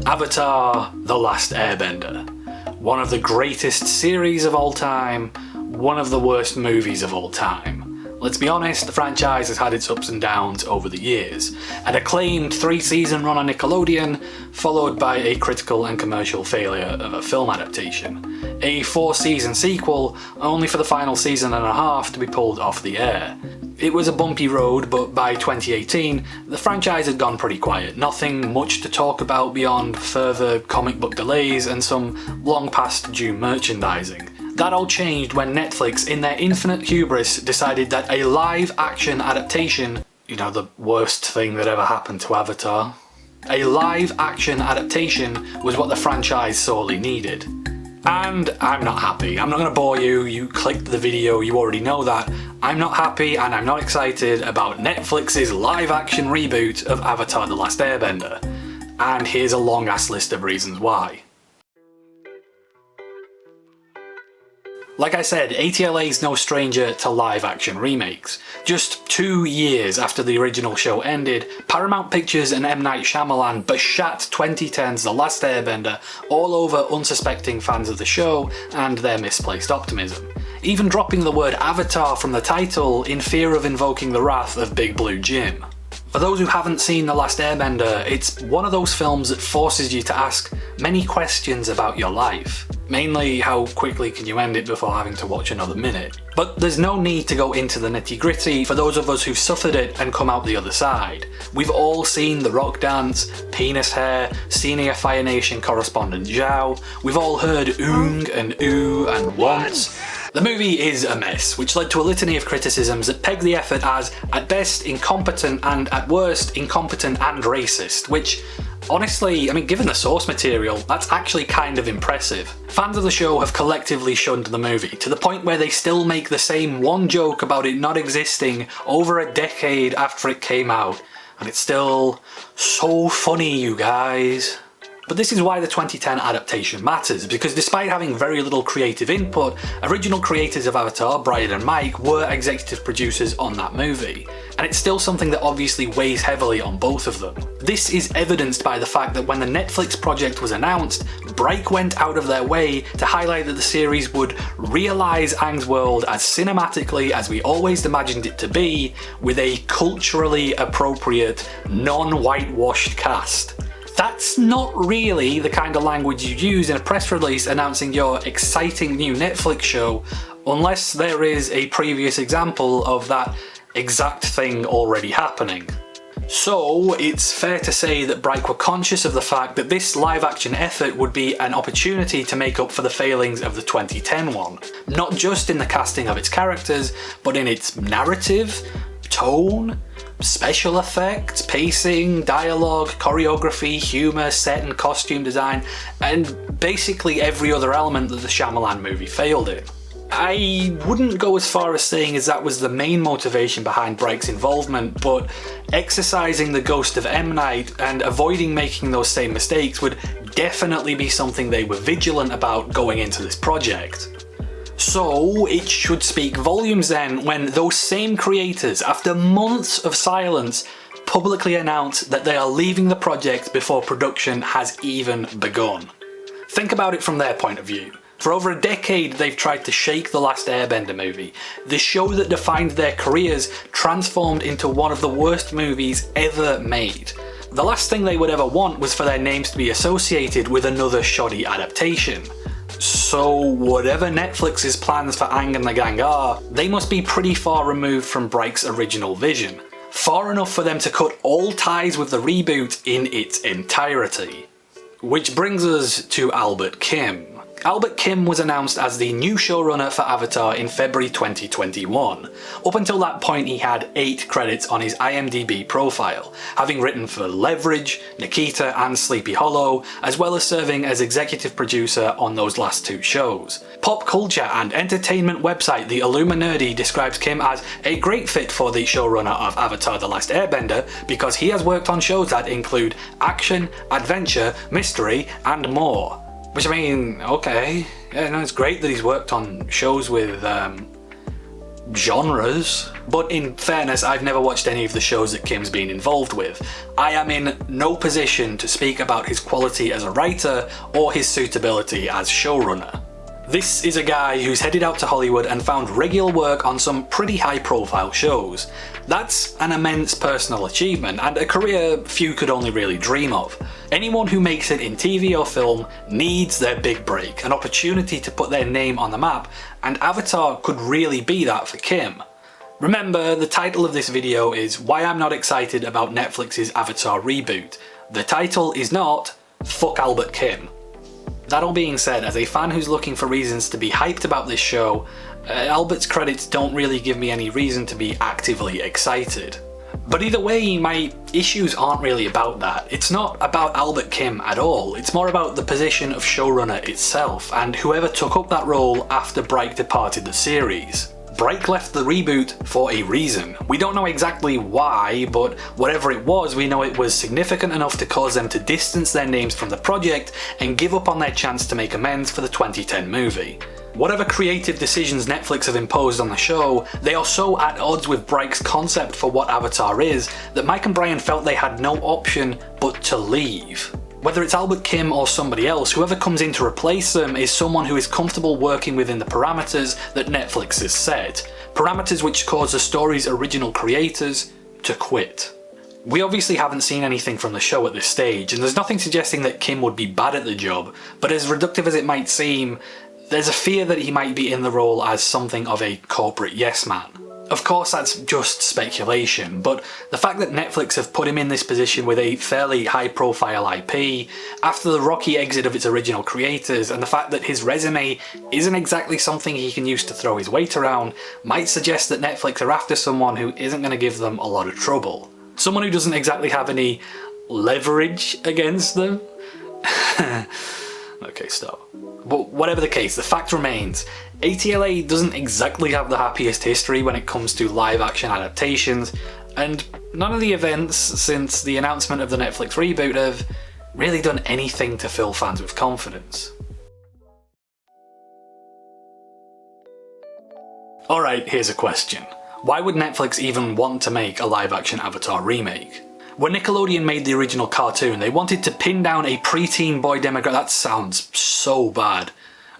Avatar: The Last Airbender. One of the greatest series of all time, one of the worst movies of all time. Let's be honest, the franchise has had its ups and downs over the years. An acclaimed 3-season run on Nickelodeon, followed by a critical and commercial failure of a film adaptation. A 4-season sequel, only for the final season and a half to be pulled off the air. It was a bumpy road, but by 2018, the franchise had gone pretty quiet. Nothing much to talk about beyond further comic book delays and some long past due merchandising. That all changed when Netflix, in their infinite hubris, decided that a live-action adaptation, you know, the worst thing that ever happened to Avatar, a live-action adaptation was what the franchise sorely needed. And I'm not happy. I'm not going to bore you, you clicked the video, you already know that. I'm not happy and I'm not excited about Netflix's live-action reboot of Avatar: The Last Airbender. And here's a long-ass list of reasons why. Like I said, ATLA is no stranger to live-action remakes. Just 2 years after the original show ended, Paramount Pictures and M. Night Shyamalan beshat 2010's The Last Airbender all over unsuspecting fans of the show and their misplaced optimism, even dropping the word Avatar from the title in fear of invoking the wrath of Big Blue Jim. For those who haven't seen The Last Airbender, it's one of those films that forces you to ask many questions about your life. Mainly, how quickly can you end it before having to watch another minute? But there's no need to go into the nitty gritty for those of us who've suffered it and come out the other side. We've all seen the rock dance, penis hair, senior Fire Nation correspondent Zhao. We've all heard oong and ooh and once. The movie is a mess, which led to a litany of criticisms that peg the effort as, at best, incompetent and, at worst, incompetent and racist, which, honestly, I mean, given the source material, that's actually kind of impressive. Fans of the show have collectively shunned the movie, to the point where they still make the same one joke about it not existing over a decade after it came out, and it's still so funny, you guys. But this is why the 2010 adaptation matters, because despite having very little creative input, original creators of Avatar, Brian and Mike, were executive producers on that movie. And it's still something that obviously weighs heavily on both of them. This is evidenced by the fact that when the Netflix project was announced, Bright went out of their way to highlight that the series would realise Aang's world as cinematically as we always imagined it to be, with a culturally appropriate, non-whitewashed cast. That's not really the kind of language you'd use in a press release announcing your exciting new Netflix show, unless there is a previous example of that exact thing already happening. So it's fair to say that Bright were conscious of the fact that this live-action effort would be an opportunity to make up for the failings of the 2010 one, not just in the casting of its characters, but in its narrative, tone, special effects, pacing, dialogue, choreography, humour, set and costume design, and basically every other element that the Shyamalan movie failed in. I wouldn't go as far as saying as that was the main motivation behind Bright's involvement, but exercising the ghost of M. Night and avoiding making those same mistakes would definitely be something they were vigilant about going into this project. So it should speak volumes then when those same creators, after months of silence, publicly announce that they are leaving the project before production has even begun. Think about it from their point of view. For over a decade they've tried to shake The Last Airbender movie, the show that defined their careers transformed into one of the worst movies ever made. The last thing they would ever want was for their names to be associated with another shoddy adaptation. So whatever Netflix's plans for Aang and the gang are, they must be pretty far removed from Bright's original vision. Far enough for them to cut all ties with the reboot in its entirety. Which brings us to Albert Kim. Albert Kim was announced as the new showrunner for Avatar in February 2021. Up until that point he had 8 credits on his IMDb profile, having written for Leverage, Nikita and Sleepy Hollow, as well as serving as executive producer on those last 2 shows. Pop culture and entertainment website The Illuminati describes Kim as a great fit for the showrunner of Avatar: The Last Airbender because he has worked on shows that include action, adventure, mystery and more. Which I mean, okay, yeah, no, it's great that he's worked on shows with genres. But in fairness, I've never watched any of the shows that Kim's been involved with. I am in no position to speak about his quality as a writer or his suitability as showrunner. This is a guy who's headed out to Hollywood and found regular work on some pretty high profile shows. That's an immense personal achievement and a career few could only really dream of. Anyone who makes it in TV or film needs their big break, an opportunity to put their name on the map, and Avatar could really be that for Kim. Remember, the title of this video is Why I'm Not Excited About Netflix's Avatar Reboot. The title is not Fuck Albert Kim. That all being said, as a fan who's looking for reasons to be hyped about this show, Albert's credits don't really give me any reason to be actively excited. But either way, my issues aren't really about that. It's not about Albert Kim at all, it's more about the position of showrunner itself, and whoever took up that role after Bright departed the series. Bright left the reboot for a reason. We don't know exactly why, but whatever it was, we know it was significant enough to cause them to distance their names from the project and give up on their chance to make amends for the 2010 movie. Whatever creative decisions Netflix have imposed on the show, they are so at odds with Bright's concept for what Avatar is that Mike and Brian felt they had no option but to leave. Whether it's Albert Kim or somebody else, whoever comes in to replace them is someone who is comfortable working within the parameters that Netflix has set. Parameters which cause the story's original creators to quit. We obviously haven't seen anything from the show at this stage, and there's nothing suggesting that Kim would be bad at the job, but as reductive as it might seem, there's a fear that he might be in the role as something of a corporate yes man. Of course that's just speculation, but the fact that Netflix have put him in this position with a fairly high profile IP, after the rocky exit of its original creators, and the fact that his resume isn't exactly something he can use to throw his weight around, might suggest that Netflix are after someone who isn't going to give them a lot of trouble. Someone who doesn't exactly have any leverage against them. Okay, stop. But whatever the case, the fact remains, ATLA doesn't exactly have the happiest history when it comes to live action adaptations, and none of the events since the announcement of the Netflix reboot have really done anything to fill fans with confidence. Alright, here's a question. Why would Netflix even want to make a live action Avatar remake? When Nickelodeon made the original cartoon, they wanted to pin down a preteen boy demographic. That sounds so bad.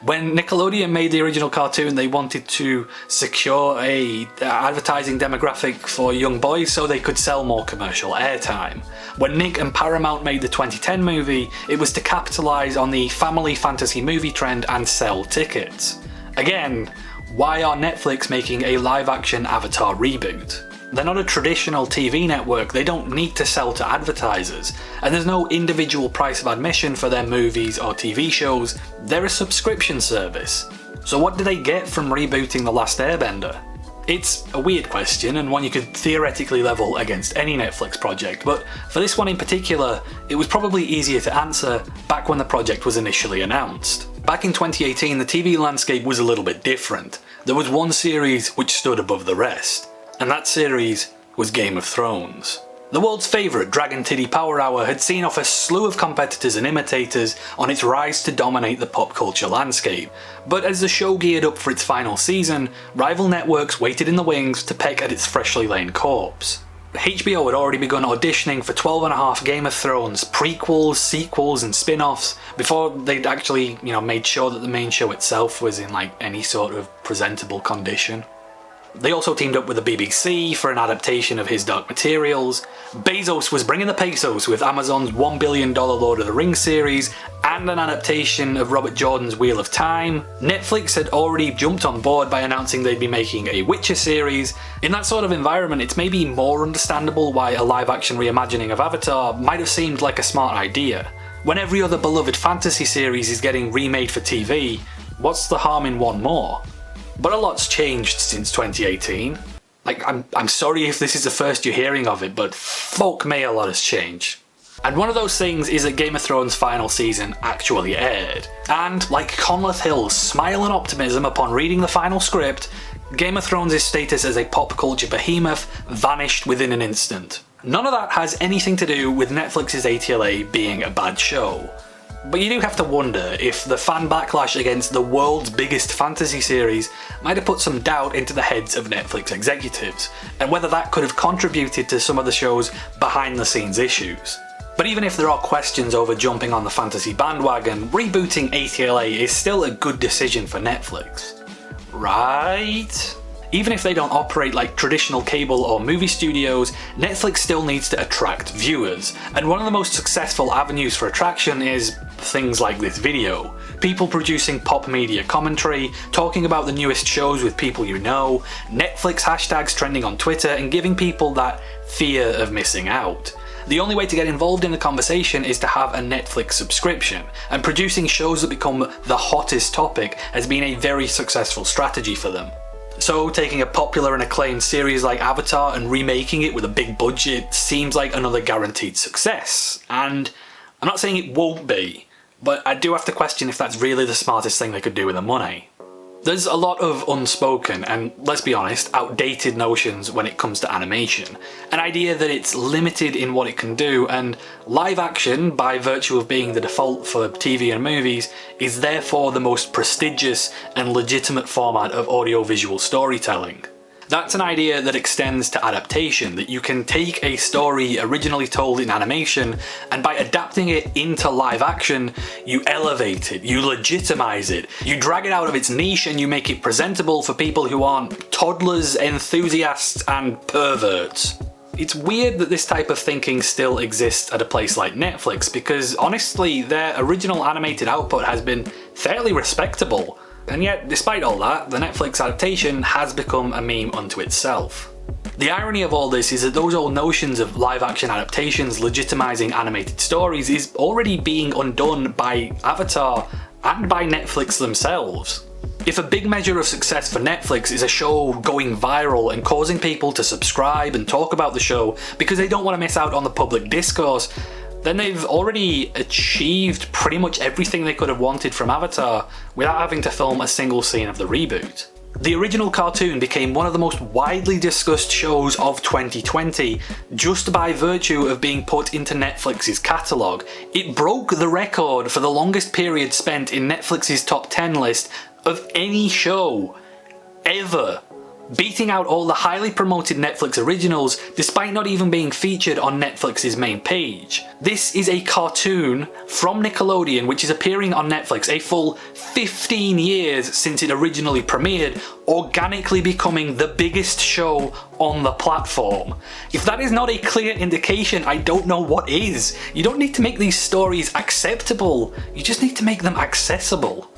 When Nickelodeon made the original cartoon, they wanted to secure a advertising demographic for young boys so they could sell more commercial airtime. When Nick and Paramount made the 2010 movie, it was to capitalise on the family fantasy movie trend and sell tickets. Again, why are Netflix making a live action Avatar reboot? They're not a traditional TV network, they don't need to sell to advertisers, and there's no individual price of admission for their movies or TV shows, they're a subscription service. So what do they get from rebooting The Last Airbender? It's a weird question, and one you could theoretically level against any Netflix project, but for this one in particular, it was probably easier to answer back when the project was initially announced. Back in 2018, the TV landscape was a little bit different. There was one series which stood above the rest. And that series was Game of Thrones. The world's favourite Dragon Titty Power Hour had seen off a slew of competitors and imitators on its rise to dominate the pop culture landscape, but as the show geared up for its final season, rival networks waited in the wings to peck at its freshly laid corpse. HBO had already begun auditioning for 12.5 Game of Thrones prequels, sequels and spin-offs before they'd actually, made sure that the main show itself was in any sort of presentable condition. They also teamed up with the BBC for an adaptation of His Dark Materials. Bezos was bringing the pesos with Amazon's $1 billion Lord of the Rings series and an adaptation of Robert Jordan's Wheel of Time. Netflix had already jumped on board by announcing they'd be making a Witcher series. In that sort of environment, it's maybe more understandable why a live-action reimagining of Avatar might have seemed like a smart idea. When every other beloved fantasy series is getting remade for TV, what's the harm in one more? But a lot's changed since 2018. I'm sorry if this is the first you're hearing of it, but fuck me, a lot has changed. And one of those things is that Game of Thrones' final season actually aired. And like Conleth Hill's smile and optimism upon reading the final script, Game of Thrones' status as a pop culture behemoth vanished within an instant. None of that has anything to do with Netflix's ATLA being a bad show. But you do have to wonder if the fan backlash against the world's biggest fantasy series might have put some doubt into the heads of Netflix executives, and whether that could have contributed to some of the show's behind the scenes issues. But even if there are questions over jumping on the fantasy bandwagon, rebooting ATLA is still a good decision for Netflix. Right? Even if they don't operate like traditional cable or movie studios, Netflix still needs to attract viewers, and one of the most successful avenues for attraction is things like this video. People producing pop media commentary, talking about the newest shows with people you know, Netflix hashtags trending on Twitter, and giving people that fear of missing out. The only way to get involved in the conversation is to have a Netflix subscription, and producing shows that become the hottest topic has been a very successful strategy for them. So taking a popular and acclaimed series like Avatar and remaking it with a big budget seems like another guaranteed success, and I'm not saying it won't be, but I do have to question if that's really the smartest thing they could do with the money. There's a lot of unspoken and, let's be honest, outdated notions when it comes to animation. An idea that it's limited in what it can do, and live action, by virtue of being the default for TV and movies, is therefore the most prestigious and legitimate format of audiovisual storytelling. That's an idea that extends to adaptation, that you can take a story originally told in animation, and by adapting it into live action, you elevate it, you legitimize it, you drag it out of its niche and you make it presentable for people who aren't toddlers, enthusiasts, and perverts. It's weird that this type of thinking still exists at a place like Netflix, because honestly, their original animated output has been fairly respectable. And yet, despite all that, the Netflix adaptation has become a meme unto itself. The irony of all this is that those old notions of live-action adaptations legitimizing animated stories is already being undone by Avatar and by Netflix themselves. If a big measure of success for Netflix is a show going viral and causing people to subscribe and talk about the show because they don't want to miss out on the public discourse, then they've already achieved pretty much everything they could have wanted from Avatar without having to film a single scene of the reboot. The original cartoon became one of the most widely discussed shows of 2020 just by virtue of being put into Netflix's catalogue. It broke the record for the longest period spent in Netflix's top 10 list of any show ever, beating out all the highly promoted Netflix originals despite not even being featured on Netflix's main page. This is a cartoon from Nickelodeon which is appearing on Netflix a full 15 years since it originally premiered, organically becoming the biggest show on the platform. If that is not a clear indication, I don't know what is. You don't need to make these stories acceptable, you just need to make them accessible.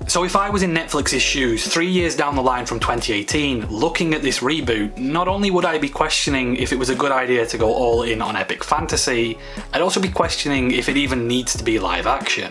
So if I was in Netflix's shoes 3 years down the line from 2018, looking at this reboot, not only would I be questioning if it was a good idea to go all in on epic fantasy, I'd also be questioning if it even needs to be live action.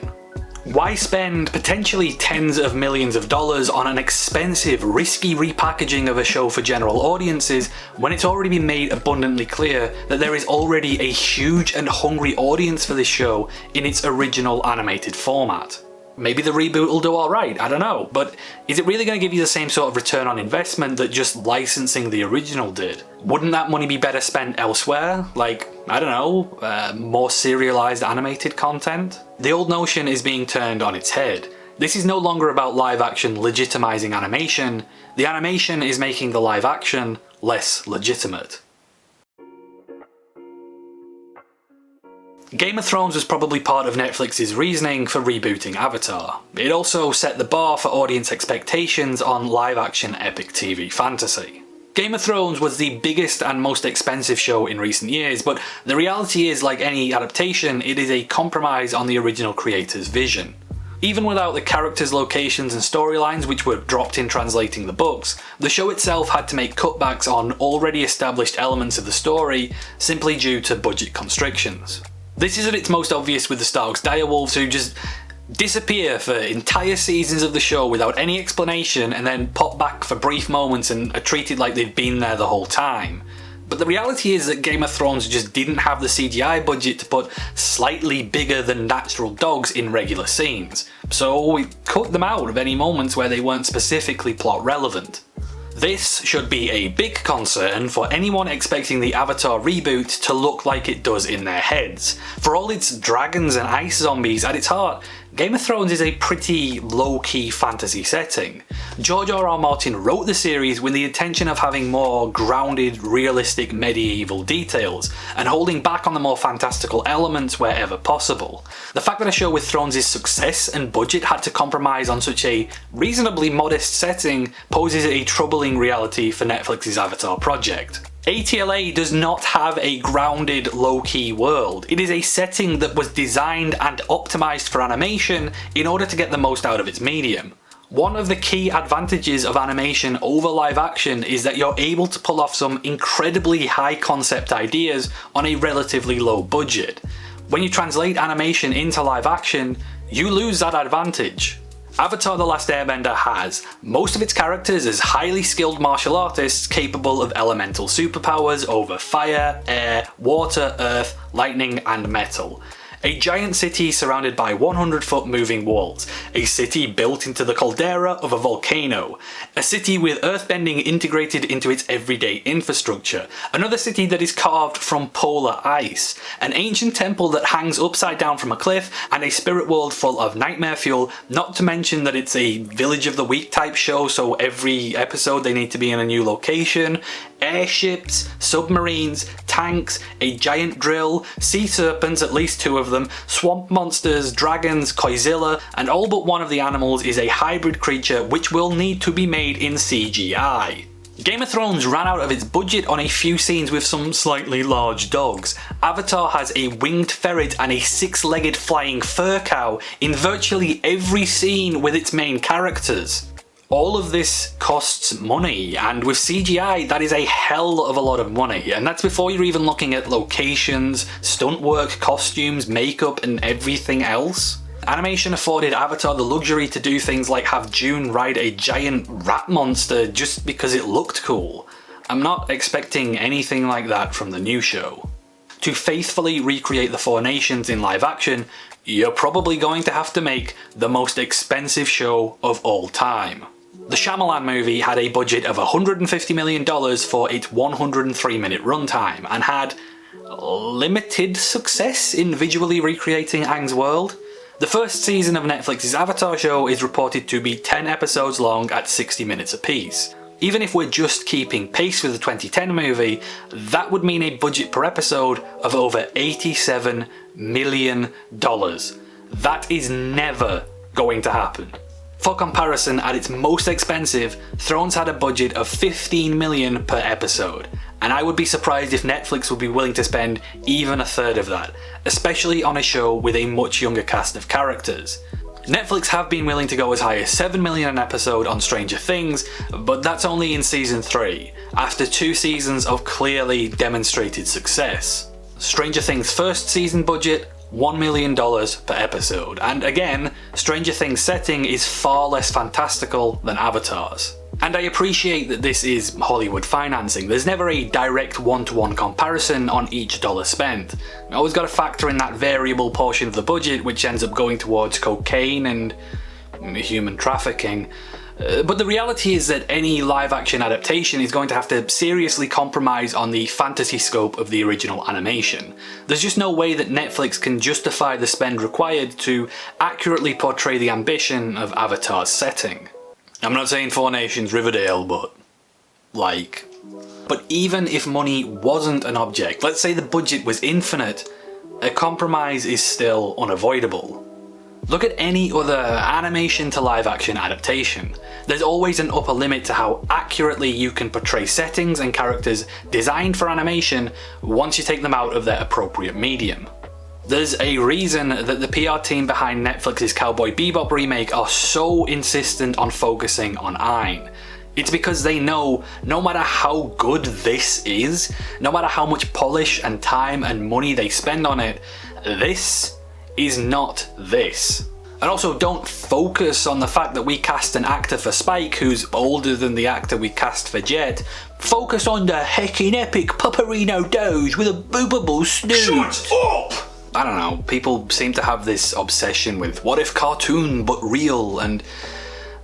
Why spend potentially tens of millions of dollars on an expensive, risky repackaging of a show for general audiences when it's already been made abundantly clear that there is already a huge and hungry audience for this show in its original animated format? Maybe the reboot will do alright, I don't know, but is it really going to give you the same sort of return on investment that just licensing the original did? Wouldn't that money be better spent elsewhere? Like, I don't know, more serialized animated content? The old notion is being turned on its head. This is no longer about live action legitimizing animation, the animation is making the live action less legitimate. Game of Thrones was probably part of Netflix's reasoning for rebooting Avatar. It also set the bar for audience expectations on live-action epic TV fantasy. Game of Thrones was the biggest and most expensive show in recent years, but the reality is, like any adaptation, it is a compromise on the original creator's vision. Even without the characters, locations and storylines which were dropped in translating the books, the show itself had to make cutbacks on already established elements of the story simply due to budget constrictions. This is at its most obvious with the Stark's direwolves, who just disappear for entire seasons of the show without any explanation and then pop back for brief moments and are treated like they've been there the whole time. But the reality is that Game of Thrones just didn't have the CGI budget to put slightly bigger than natural dogs in regular scenes, so we cut them out of any moments where they weren't specifically plot relevant. This should be a big concern for anyone expecting the Avatar reboot to look like it does in their heads. For all its dragons and ice zombies, at its heart, Game of Thrones is a pretty low-key fantasy setting. George R.R. Martin wrote the series with the intention of having more grounded, realistic medieval details, and holding back on the more fantastical elements wherever possible. The fact that a show with Thrones' success and budget had to compromise on such a reasonably modest setting poses a troubling reality for Netflix's Avatar project. ATLA does not have a grounded, low-key world. It is a setting that was designed and optimised for animation in order to get the most out of its medium. One of the key advantages of animation over live action is that you're able to pull off some incredibly high concept ideas on a relatively low budget. When you translate animation into live action, you lose that advantage. Avatar: The Last Airbender has most of its characters as highly skilled martial artists capable of elemental superpowers over fire, air, water, earth, lightning and metal. A giant city surrounded by 100-foot moving walls, a city built into the caldera of a volcano, a city with earthbending integrated into its everyday infrastructure, another city that is carved from polar ice, an ancient temple that hangs upside down from a cliff, and a spirit world full of nightmare fuel, not to mention that it's a Village of the Week type show, so every episode they need to be in a new location, airships, submarines, tanks, a giant drill, sea serpents, at least 2 of them, swamp monsters, dragons, Koizilla, and all but one of the animals is a hybrid creature which will need to be made in CGI. Game of Thrones ran out of its budget on a few scenes with some slightly large dogs. Avatar has a winged ferret and a 6-legged flying fur cow in virtually every scene with its main characters. All of this costs money, and with CGI that is a hell of a lot of money, and that's before you're even looking at locations, stunt work, costumes, makeup and everything else. Animation afforded Avatar the luxury to do things like have June ride a giant rat monster just because it looked cool. I'm not expecting anything like that from the new show. To faithfully recreate the 4 nations in live action, you're probably going to have to make the most expensive show of all time. The Shyamalan movie had a budget of $150 million for its 103-minute runtime and had limited success in visually recreating Aang's world. The first season of Netflix's Avatar show is reported to be 10 episodes long at 60 minutes apiece. Even if we're just keeping pace with the 2010 movie, that would mean a budget per episode of over $87 million. That is never going to happen. For comparison, at its most expensive, Thrones had a budget of $15 million per episode, and I would be surprised if Netflix would be willing to spend even a third of that, especially on a show with a much younger cast of characters. Netflix have been willing to go as high as $7 million an episode on Stranger Things, but that's only in season 3, after 2 seasons of clearly demonstrated success. Stranger Things' first season budget, $1 million per episode, and again, Stranger Things' setting is far less fantastical than Avatar's. And I appreciate that this is Hollywood financing. There's never a direct one-to-one comparison on each dollar spent. You always got to factor in that variable portion of the budget which ends up going towards cocaine and human trafficking. But the reality is that any live-action adaptation is going to have to seriously compromise on the fantasy scope of the original animation. There's just no way that Netflix can justify the spend required to accurately portray the ambition of Avatar's setting. I'm not saying 4 Nations Riverdale, but like... But even if money wasn't an object, let's say the budget was infinite, a compromise is still unavoidable. Look at any other animation to live action adaptation. There's always an upper limit to how accurately you can portray settings and characters designed for animation once you take them out of their appropriate medium. There's a reason that the PR team behind Netflix's Cowboy Bebop remake are so insistent on focusing on Aang. It's because they know no matter how good this is, no matter how much polish and time and money they spend on it, this is not this. And also, don't focus on the fact that we cast an actor for Spike who's older than the actor we cast for Jet. Focus on the heckin' epic Paparino Doge with a boobable snoot. Shut up! I don't know, people seem to have this obsession with what if cartoon but real, and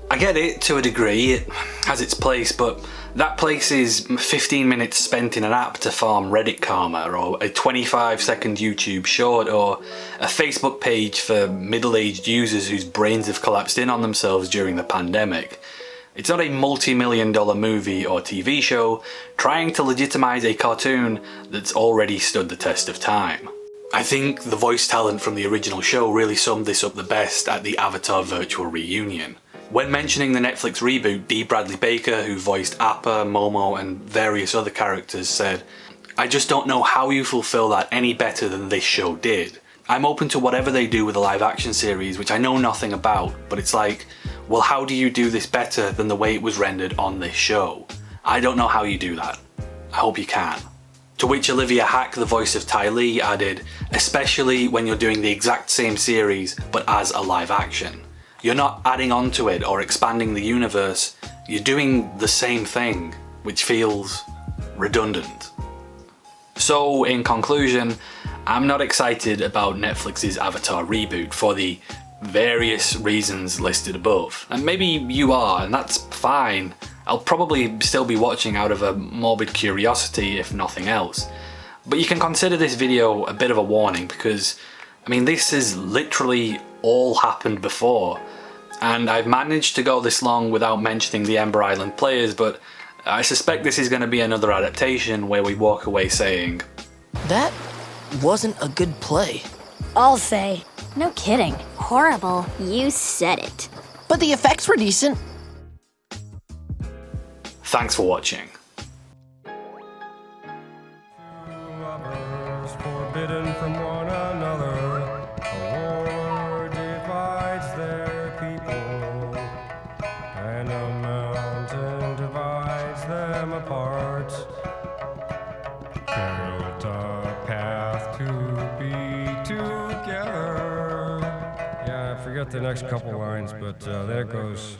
I get it to a degree, it has its place, but that place is 15 minutes spent in an app to farm Reddit karma, or a 25-second YouTube short, or a Facebook page for middle-aged users whose brains have collapsed in on themselves during the pandemic. It's not a multi-million-dollar movie or TV show trying to legitimize a cartoon that's already stood the test of time. I think the voice talent from the original show really summed this up the best at the Avatar virtual reunion. When mentioning the Netflix reboot, D. Bradley Baker, who voiced Appa, Momo and various other characters, said, "I just don't know how you fulfill that any better than this show did. I'm open to whatever they do with a live action series, which I know nothing about, but it's like, well, how do you do this better than the way it was rendered on this show? I don't know how you do that. I hope you can." To which Olivia Hack, the voice of Ty Lee, added, "Especially when you're doing the exact same series, but as a live action. You're not adding on to it or expanding the universe, you're doing the same thing, which feels redundant." So, in conclusion, I'm not excited about Netflix's Avatar reboot for the various reasons listed above. And maybe you are, and that's fine. I'll probably still be watching out of a morbid curiosity, if nothing else. But you can consider this video a bit of a warning because, I mean, this has literally all happened before. And I've managed to go this long without mentioning the Ember Island players, but I suspect this is going to be another adaptation where we walk away saying, "That wasn't a good play." I'll say. No kidding. Horrible. You said it. But the effects were decent. Thanks for watching. Lovers forbidden from one another. A war divides their people, and a mountain divides them apart. Built a path to be together. Yeah, I forget the next couple lines, but there it goes.